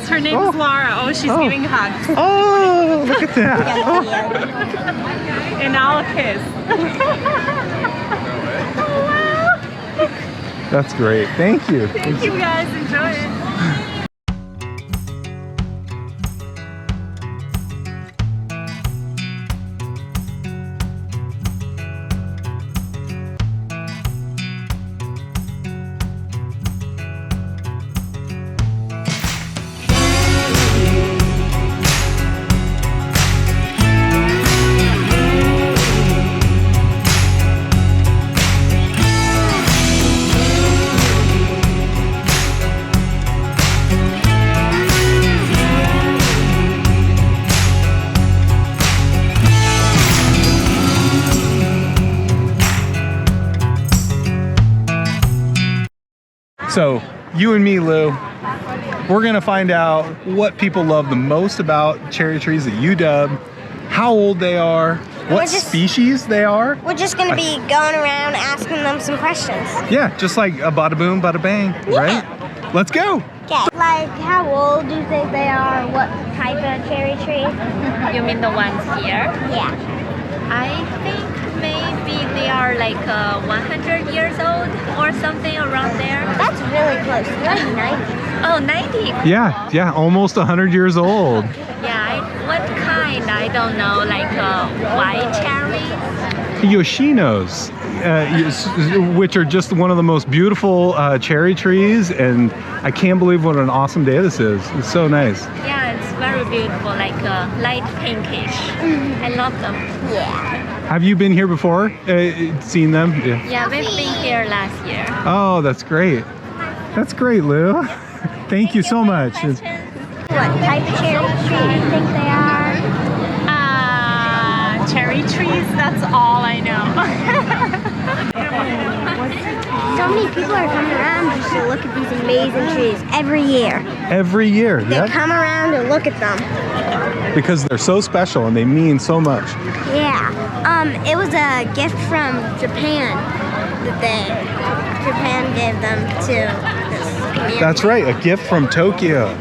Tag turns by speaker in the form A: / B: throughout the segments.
A: Yes, her name is Laura. Oh, she's giving hugs.
B: Oh, look at that. Oh.
A: And now a kiss.
B: That's great. Thank you.
A: Thank you guys. Enjoy it.
B: So, you and me, Lou, we're gonna find out what people love the most about cherry trees at UW, how old they are, what species they are.
C: We're just gonna be going around asking them some questions.
B: Yeah, just like a bada boom, bada bang, right? Let's go.
C: Okay. Like, how old do you think they are? What type of cherry tree?
D: You mean the ones here?
C: Yeah.
D: I think maybe they are like 100 years old or something around there.
C: That's really close. They're like 90.
D: Oh, 90?
B: Yeah, almost 100 years old.
D: Yeah, what kind? I don't know, like white cherries?
B: Yoshinos, which are just one of the most beautiful cherry trees, and I can't believe what an awesome day this is. It's so nice.
D: Yeah, it's very beautiful, like light pinkish. I love them.
C: Yeah.
B: Have you been here before? Seen them?
D: Yeah, we've been here last year.
B: Oh, that's great. That's great, Lou. Thank you so much.
C: What type of cherry tree do you think they are?
A: Cherry trees, that's all I know.
C: So many people are coming around just to look at these amazing trees every year.
B: Every year,
C: They come around and look at them.
B: Because they're so special and they mean so much.
C: Yeah. It was a gift from Japan that Japan gave them to this community.
B: That's right, a gift from Tokyo.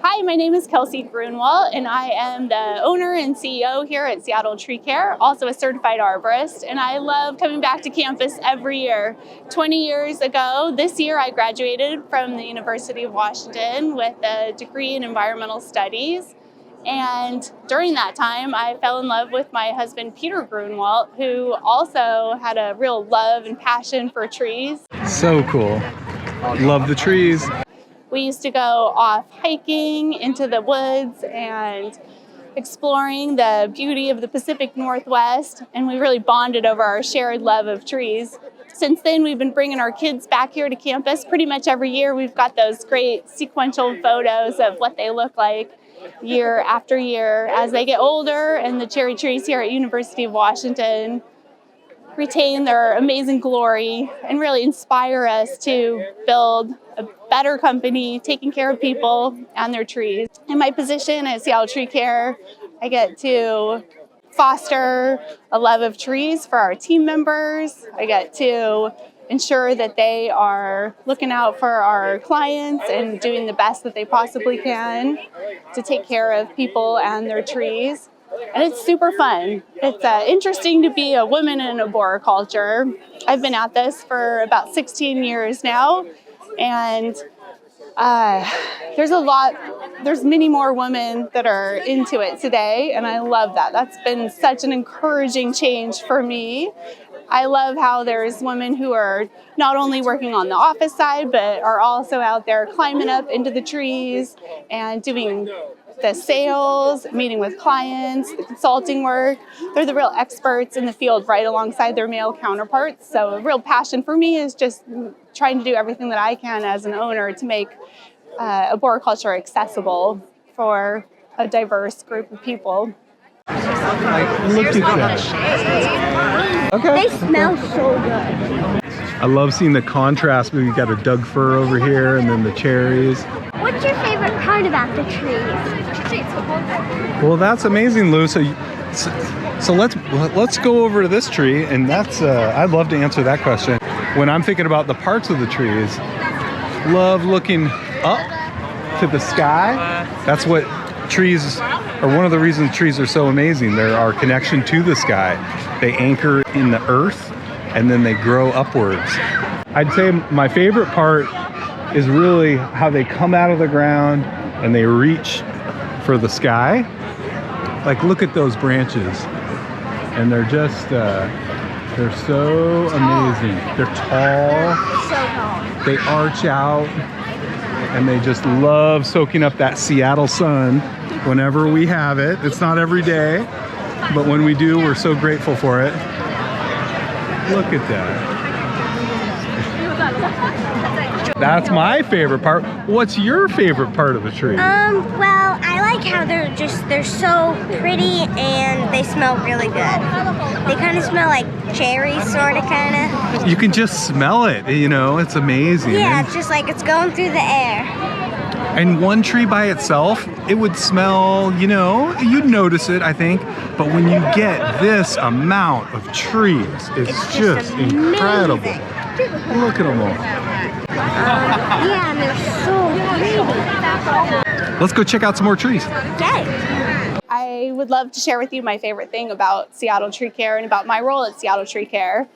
E: Hi, my name is Kelsey Grunwald, and I am the owner and CEO here at Seattle Tree Care, also a certified arborist, and I love coming back to campus every year. 20 years ago, this year I graduated from the University of Washington with a degree in environmental studies, and during that time I fell in love with my husband Peter Grunwald, who also had a real love and passion for trees.
B: So cool. Love the trees.
E: We used to go off hiking into the woods and exploring the beauty of the Pacific Northwest, and we really bonded over our shared love of trees. Since then, we've been bringing our kids back here to campus pretty much every year. We've got those great sequential photos of what they look like year after year as they get older, and the cherry trees here at University of Washington retain their amazing glory and really inspire us to build a better company, taking care of people and their trees. In my position at Seattle Tree Care, I get to foster a love of trees for our team members. I get to ensure that they are looking out for our clients and doing the best that they possibly can to take care of people and their trees. And it's super fun. It's interesting to be a woman in arboriculture. I've been at this for about 16 years now, and there's many more women that are into it today, and I love that. That's been such an encouraging change for me. I love how there's women who are not only working on the office side, but are also out there climbing up into the trees and doing the sales, meeting with clients, the consulting work. They're the real experts in the field right alongside their male counterparts. So a real passion for me is just trying to do everything that I can as an owner to make arboriculture accessible for a diverse group of people.
B: Look at that. Okay.
C: They smell so good.
B: I love seeing the contrast. We've got a Doug fir over here and then the cherries.
C: What's your favorite part about the trees?
B: Well, that's amazing, Lou. So let's go over to this tree, and that's I'd love to answer that question. When I'm thinking about the parts of the trees, love looking up to the sky. That's what trees, or one of the reasons trees are so amazing. They're our connection to the sky. They anchor in the earth and then they grow upwards. I'd say my favorite part is really how they come out of the ground and they reach for the sky. Like, look at those branches. And they're just, they're so amazing. They're tall.
C: So tall.
B: They arch out and they just love soaking up that Seattle sun whenever we have it. It's not every day, but when we do, we're so grateful for it. Look at that. That's my favorite part. What's your favorite part of a tree?
C: Well, I like how they're so pretty and they smell really good. They kind of smell like cherries, sort of, kind of.
B: You can just smell it, you know, it's amazing.
C: Yeah,
B: And,
C: it's just like it's going through the air.
B: and one tree by itself, it would smell, you know, you'd notice it, I think. But when you get this amount of trees, it's just incredible. Look at them all.
C: Yeah, and they're so pretty.
E: Let's
B: go check out some more trees.
C: Okay.
E: I would love to share with you my favorite thing about Seattle Tree Care and about my role at Seattle Tree Care.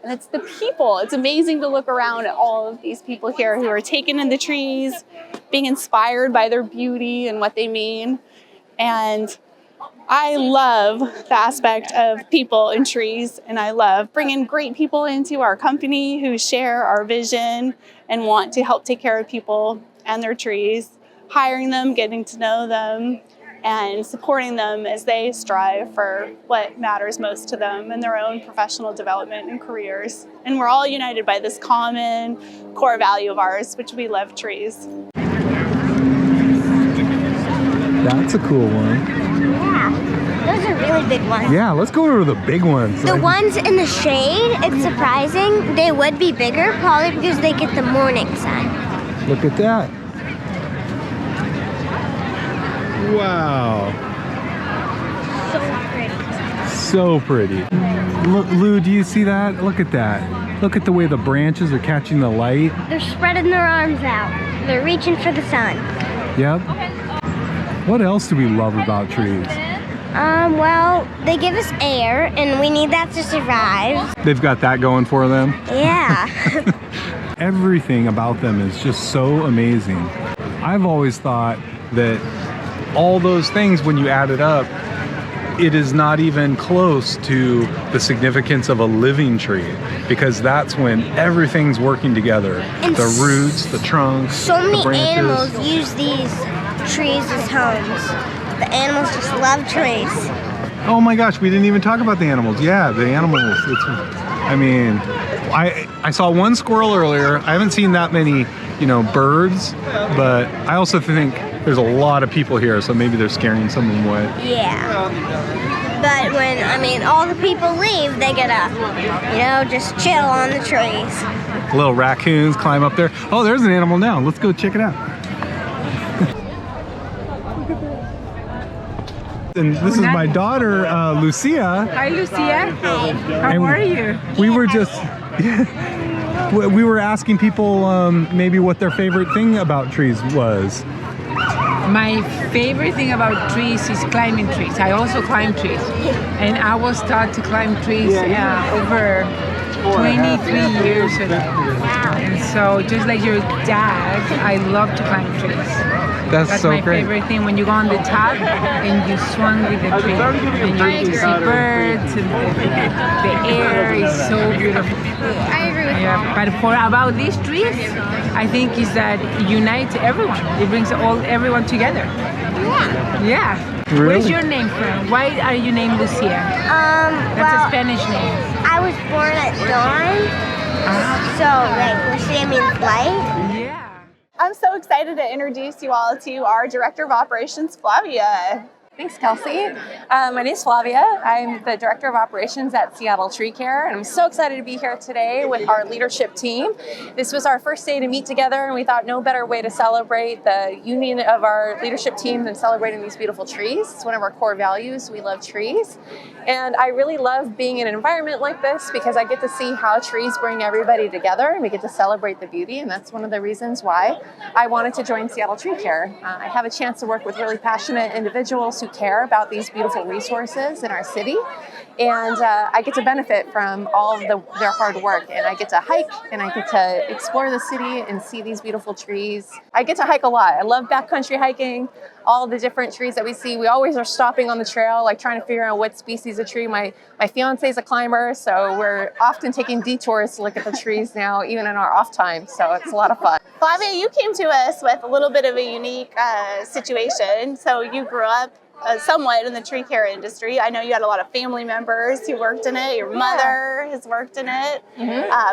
E: And it's the people. It's amazing to look around at all of these people here who are taken in the trees, being inspired by their beauty and what they mean. And I love the aspect of people and trees, and I love bringing great people into our company who share our vision and want to help take care of people and their trees, hiring them, getting to know them, and supporting them as they strive for what matters most to them in their own professional development and careers. And we're all united by this common core value of ours, which we love trees.
B: That's a cool one.
C: Yeah, those are really big ones.
B: Yeah, let's go over to the big ones.
C: The ones in the shade, it's surprising. They would be bigger, probably because they get the morning sun.
B: Look at that. Wow.
C: So pretty.
B: So pretty. Look, Lou, do you see that? Look at that. Look at the way the branches are catching the light.
C: They're spreading their arms out. They're reaching for the sun.
B: Yep. What else do we love about trees?
C: Well, they give us air, and we need that to survive.
B: They've got that going for them.
C: Yeah.
B: Everything about them is just so amazing. I've always thought that all those things, when you add it up, it is not even close to the significance of a living tree, because that's when everything's working together.
C: And
B: the roots, the trunks,
C: So many
B: the branches.
C: animals use these trees as homes. The animals just love trees.
B: Oh my gosh, we didn't even talk about the animals. Yeah, the animals. I mean, I saw one squirrel earlier. I haven't seen that many, birds, but I also think there's a lot of people here, so maybe they're scaring some of them away.
C: Yeah. But when, all the people leave, they get to, just chill on the trees.
B: Little raccoons climb up there. Oh, there's an animal now. Let's go check it out. And this is my daughter, Lucia.
A: Hi, Lucia. How are you?
B: We were just, we were asking people maybe what their favorite thing about trees was.
F: My favorite thing about trees is climbing trees. I also climb trees. And I was taught to climb trees over 23 years ago. And so just like your dad, I love to climb trees. That's
B: so
F: my
B: great.
F: favorite thing. When you go on the top and you swung with the tree and you see birds and the air is so beautiful.
D: I agree with
F: Yeah, but about these trees, I think is that it unites everyone. It brings everyone together. Yeah.
B: Really?
F: Where's your name from? Why are you named Lucia? That's a Spanish name.
C: I was born at dawn, so Lucia means light.
F: Yeah.
E: I'm so excited to introduce you all to our Director of Operations, Flavia.
G: Thanks, Kelsey. My name is Flavia. I'm the Director of Operations at Seattle Tree Care, and I'm so excited to be here today with our leadership team. This was our first day to meet together, and we thought no better way to celebrate the union of our leadership team than celebrating these beautiful trees. It's one of our core values. We love trees. And I really love being in an environment like this because I get to see how trees bring everybody together, and we get to celebrate the beauty, and that's one of the reasons why I wanted to join Seattle Tree Care. I have a chance to work with really passionate individuals who care about these beautiful resources in our city, and I get to benefit from all of their hard work, and I get to hike and I get to explore the city and see these beautiful trees. I get to hike a lot. I love backcountry hiking, all the different trees that we see. We always are stopping on the trail, like trying to figure out what species of tree. My fiance is a climber, so we're often taking detours to look at the trees now, even in our off time, so it's a lot of fun.
E: Flavia, you came to us with a little bit of a unique situation. So you grew up somewhat in the tree care industry. I know you had a lot of family members who worked in it. Your mother has worked in it,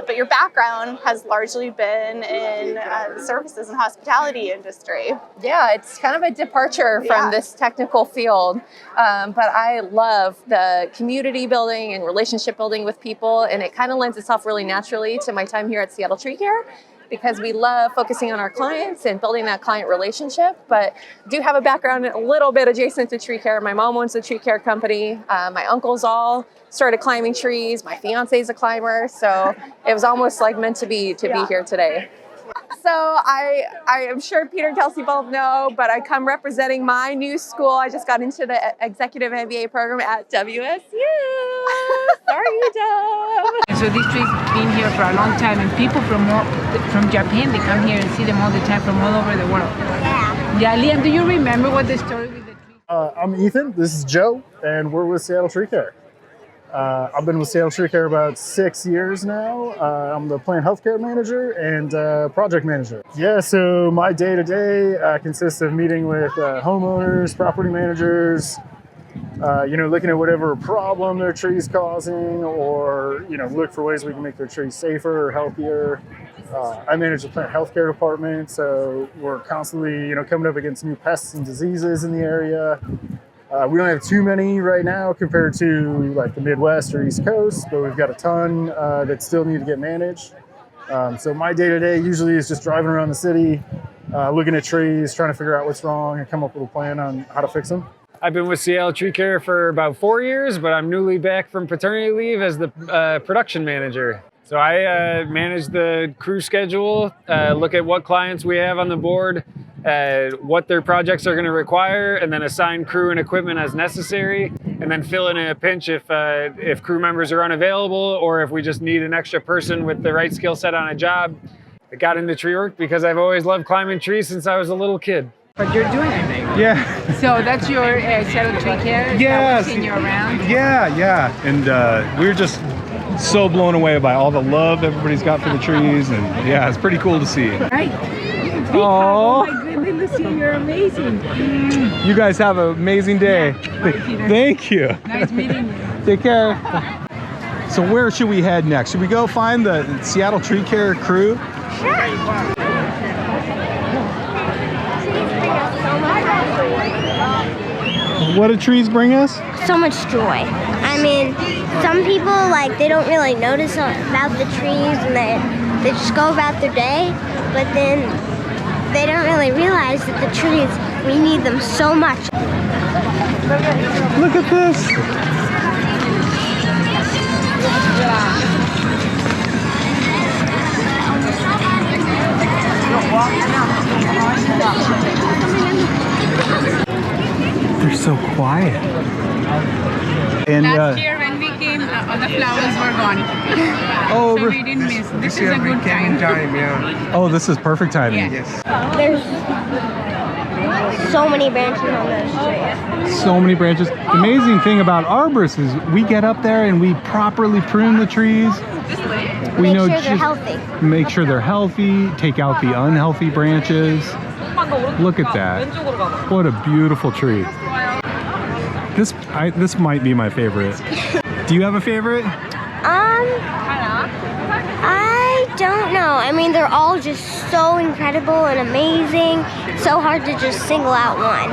E: but your background has largely been in the services and hospitality industry.
G: Yeah, it's kind of a departure from this technical field, but I love the community building and relationship building with people, and it kind of lends itself really naturally to my time here at Seattle Tree Care, because we love focusing on our clients and building that client relationship, but do have a background a little bit adjacent to tree care. My mom owns a tree care company. My uncles all started climbing trees. My fiance is a climber, so it was almost like meant to be here today. So I am sure Peter and Kelsey both know, but I come representing my new school. I just got into the executive MBA program at WSU. Sorry, Dub.
F: So these trees been here for a long time, and people from Japan, they come here and see them all the time from all over the world. Yeah, Liam, do you remember what the story with the tree?
H: I'm Ethan. This is Joe, and we're with Seattle Tree Care. I've been with Seattle Tree Care about 6 years now. I'm the plant healthcare manager and project manager. Yeah, so my day-to-day consists of meeting with homeowners, property managers, looking at whatever problem their tree's causing, or, look for ways we can make their trees safer or healthier. I manage the plant healthcare department, so we're constantly, coming up against new pests and diseases in the area. We don't have too many right now compared to like the Midwest or East Coast, but we've got a ton that still need to get managed. So my day-to-day usually is just driving around the city, looking at trees, trying to figure out what's wrong and come up with a plan on how to fix them.
I: I've been with Seattle Tree Care for about 4 years, but I'm newly back from paternity leave as the production manager. So I manage the crew schedule, look at what clients we have on the board, what their projects are going to require, and then assign crew and equipment as necessary, and then fill in a pinch if crew members are unavailable or if we just need an extra person with the right skill set on a job. I got into tree work because I've always loved climbing trees since I was a little kid.
F: But you're doing it.
B: Yeah.
F: So that's your Seattle Tree Care?
B: Yes.
F: Seeing you around?
B: Yeah. And we're just so blown away by all the love everybody's got for the trees, and yeah, it's pretty cool to see.
F: Right.
B: Oh
F: my goodness, Lucia, you're amazing.
B: You guys have an amazing day. Thank you.
F: Nice meeting you.
B: Take care. So where should we head next? Should we go find the Seattle Tree Care crew? What do trees bring us?
C: So much joy. I mean, some people, they don't really notice about the trees, and they just go about their day, but then they don't really realize that the trees, we need them so much.
B: Look at this. They're so quiet. And
F: last year when we came, all the flowers were gone.
B: Oh,
F: so we didn't miss. This is a good time.
B: Oh, this is perfect timing.
F: Yes.
C: There's so many branches on those trees.
B: So many branches. The amazing thing about arborists is we get up there and we properly prune the trees. We
C: Make
B: know
C: sure they're healthy.
B: Make sure they're healthy, take out the unhealthy branches. Look at that. What a beautiful tree. This might be my favorite. Do you have a favorite?
C: I don't know. I mean, they're all just so incredible and amazing. So hard to just single out one.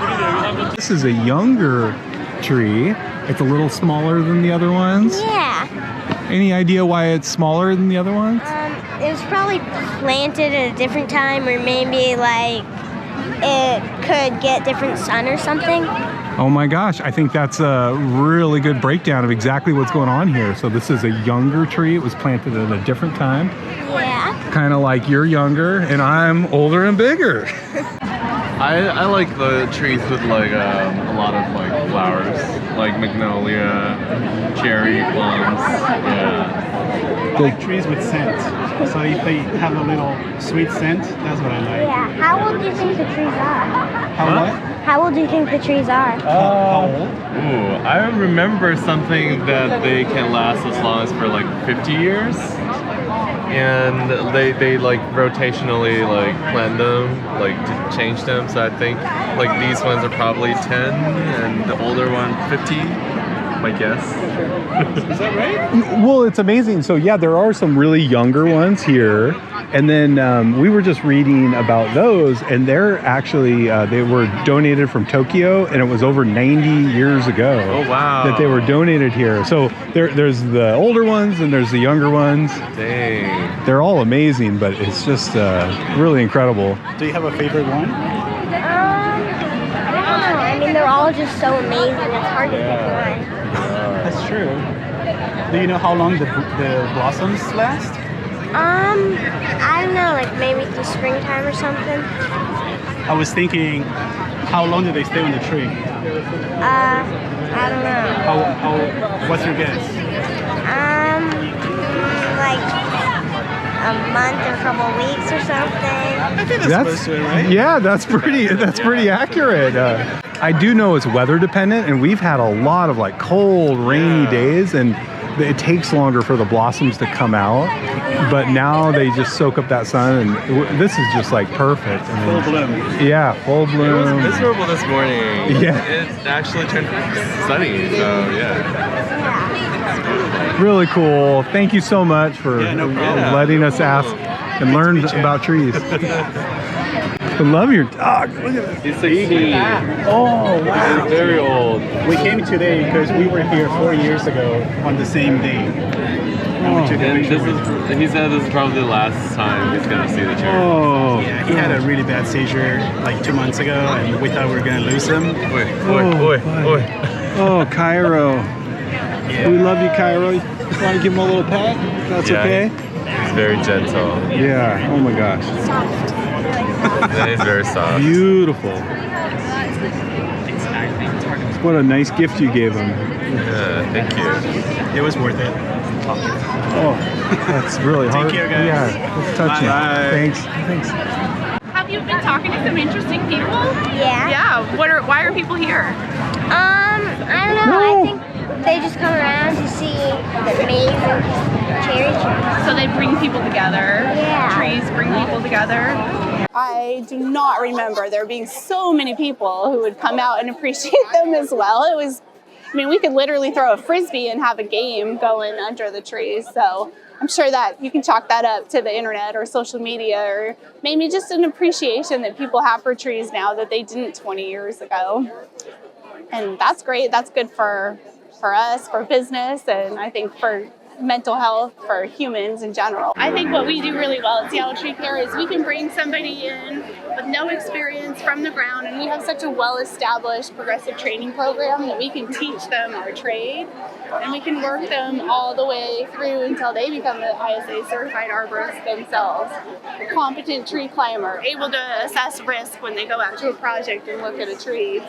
B: This is a younger tree. It's a little smaller than the other ones.
C: Yeah.
B: Any idea why it's smaller than the other ones?
C: It was probably planted at a different time, or maybe like it could get different sun or something.
B: Oh my gosh, I think that's a really good breakdown of exactly what's going on here. So this is a younger tree. It was planted at a different time.
C: Yeah.
B: Kind of like you're younger and I'm older and bigger.
J: I like the trees with like a lot of like flowers, like magnolia, cherry, plums. Yeah.
K: I like trees with scent. So if they have a little sweet scent, that's what I like.
C: Yeah. How old do you think the trees are?
K: How what?
C: How old do you think the trees are?
K: How old?
J: Ooh, I remember something that they can last as long as for like 50 years. And they like rotationally like plant them, like to change them. So I think like these ones are probably 10 and the older one 50, my guess.
K: Is that right?
B: Well, it's amazing. So yeah, there are some really younger ones here. And then we were just reading about those, and they're actually, they were donated from Tokyo, and it was over 90 years ago.
J: Oh, wow.
B: That they were donated here. So there's the older ones and there's the younger ones.
J: Dang.
B: They're all amazing, but it's just really incredible.
K: Do you have a favorite one?
C: I don't know. I mean, they're all just so amazing. It's hard to pick one.
K: That's true. Do you know how long the blossoms last?
C: I don't know, like maybe through springtime or something.
K: I was thinking, how long do they stay on the tree?
C: I don't know.
K: What's your guess?
C: Like a month or a couple of weeks or something.
K: I think that's close to it, right?
B: Yeah, that's pretty accurate. I do know it's weather dependent, and we've had a lot of like cold, rainy days, and it takes longer for the blossoms to come out. But now they just soak up that sun, and this is just like perfect. I mean,
K: Full bloom.
B: Yeah, full bloom.
J: It was miserable this morning.
B: Yeah.
J: It actually turned sunny, so yeah.
B: Really cool. Thank you so much for letting us ask and learn about trees. I love your dog. Look at this.
J: He's 16.
B: Oh, wow.
J: He's very old.
K: We came today because we were here 4 years ago on the same day.
J: And he said this is probably the last time he's gonna see the tree.
B: Oh.
K: Yeah, he had a really bad seizure like 2 months ago, and we thought we were gonna lose him.
B: Oh, Cairo. Yeah. We love you, Cairo. You want to give him a little pat? That's okay?
J: He's very gentle.
B: Yeah. Oh my gosh.
J: And he's very soft.
B: Beautiful. What a nice gift you gave him.
J: Yeah, thank you.
K: It was worth it.
B: Oh, that's really hard.
K: Take care, guys.
B: Yeah, it's touching.
K: Bye.
B: Thanks.
E: Have you been talking to some interesting people?
C: Yeah.
E: Yeah. Why are people here?
C: I don't know. I think they just come around to see the amazing cherry trees.
E: So they bring people together.
C: Yeah.
E: Trees bring people together. I do not remember there being so many people who would come out and appreciate them as well. We could literally throw a frisbee and have a game going under the trees. So I'm sure that you can chalk that up to the internet or social media, or maybe just an appreciation that people have for trees now that they didn't 20 years ago. And that's great. That's good for us, for business, and I think for mental health for humans in general. I think what we do really well at Seattle Tree Care is we can bring somebody in with no experience from the ground, and we have such a well-established progressive training program that we can teach them our trade, and we can work them all the way through until they become the ISA certified arborist themselves, a competent tree climber, able to assess risk when they go out to a project and look at a tree.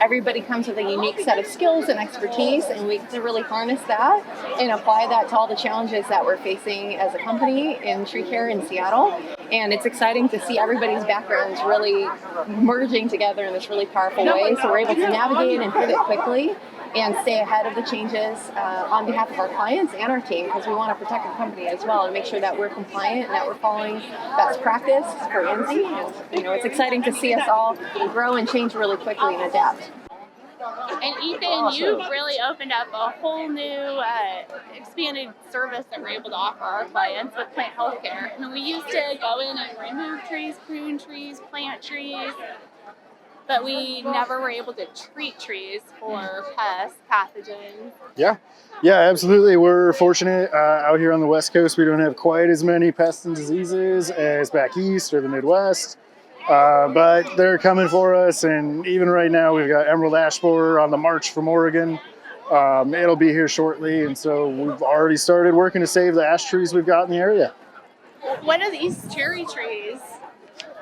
L: Everybody comes with a unique set of skills and expertise, and we can really harness that and apply that to all the challenges that we're facing as a company in tree care in Seattle. And it's exciting to see everybody's backgrounds really merging together in this really powerful way. So we're able to navigate and pivot quickly and stay ahead of the changes on behalf of our clients and our team, because we want to protect the company as well and make sure that we're compliant and that we're following best practice for INSEE. And it's exciting to see us all grow and change really quickly and adapt.
E: And Ethan, you've really opened up a whole new expanded service that we're able to offer our clients with plant healthcare. I mean, we used to go in and remove trees, prune trees, plant trees, but we never were able to treat trees for pests, pathogens.
H: Yeah, absolutely. We're fortunate out here on the West Coast. We don't have quite as many pests and diseases as back east or the Midwest, but they're coming for us. And even right now, we've got emerald ash borer on the march from Oregon. It'll be here shortly, and so we've already started working to save the ash trees we've got in the area.
E: What are these cherry trees?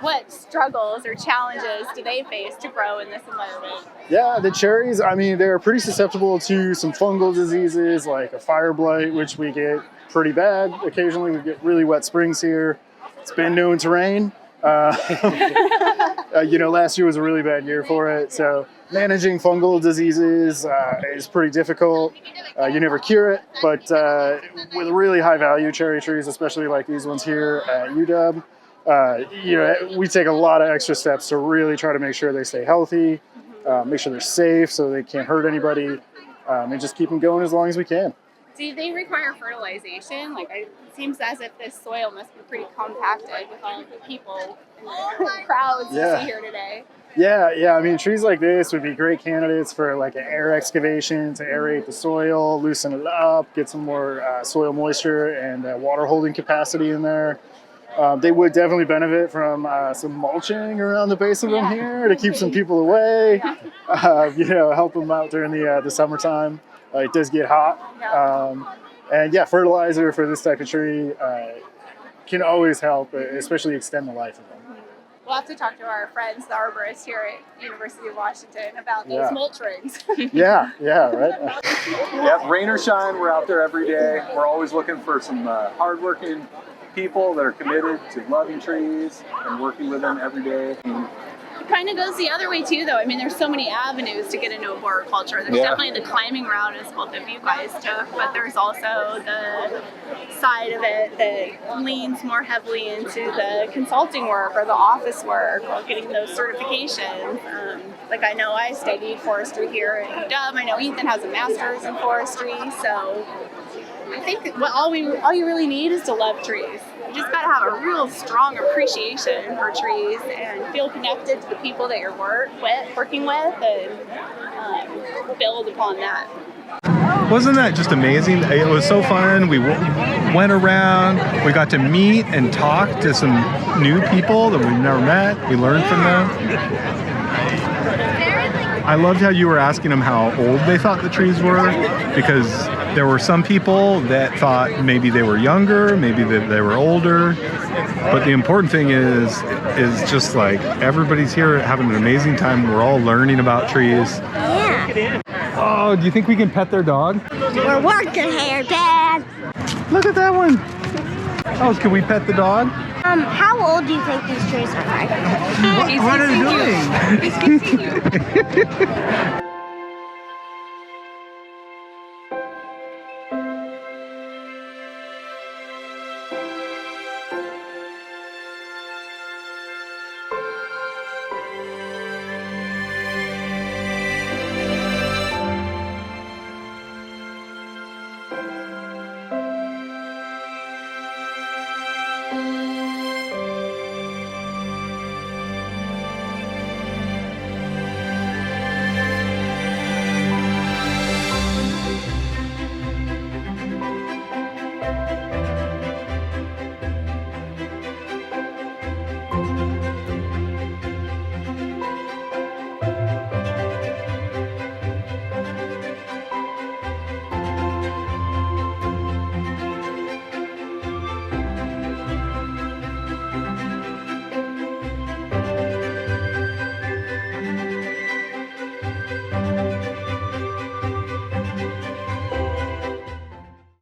E: What struggles or challenges do they face to grow in this environment?
H: Yeah, the cherries, I mean, they're pretty susceptible to some fungal diseases like a fire blight, which we get pretty bad. Occasionally we get really wet springs here. It's been known to rain. Last year was a really bad year for it. So managing fungal diseases is pretty difficult. You never cure it, but with really high value cherry trees, especially like these ones here at UW, we take a lot of extra steps to really try to make sure they stay healthy, make sure they're safe so they can't hurt anybody, and just keep them going as long as we can.
E: Do they require fertilization? It seems as if this soil must be pretty compacted with all of the people and the crowds you see here today.
H: Yeah. I mean, trees like this would be great candidates for like an air excavation to aerate the soil, loosen it up, get some more soil moisture and water holding capacity in there. They would definitely benefit from some mulching around the base of them here to keep some people away, help them out during the summertime. It does get hot. Fertilizer for this type of tree can always help, especially extend the life of them.
E: We'll have to talk to our friends, the Arborist here at University of Washington, about those mulch rings.
H: Right?
B: Rain or shine, we're out there every day. We're always looking for some hardworking people that are committed to loving trees and working with them every day.
E: It kind of goes the other way too, though. I mean, there's so many avenues to get into arboriculture. There's definitely the climbing route, as both of you guys took, but there's also the side of it that leans more heavily into the consulting work or the office work or getting those certifications. I know I studied forestry here at UW. I know Ethan has a master's in forestry, so I think all you really need is to love trees. You just got to have a real strong appreciation for trees and feel connected to the people that you're working with, and build upon that.
B: Wasn't that just amazing? It was so fun. We went around, we got to meet and talk to some new people that we've never met. We learned from them. I loved how you were asking them how old they thought the trees were, because there were some people that thought maybe they were younger, maybe they were older. But the important thing is just like everybody's here having an amazing time. We're all learning about trees.
C: Yeah.
B: Oh, do you think we can pet their dog?
C: We're working here, Dad.
B: Look at that one. Oh, can we pet the dog?
C: How old do you think these trees are?
B: What are they doing?
C: He's kissing you.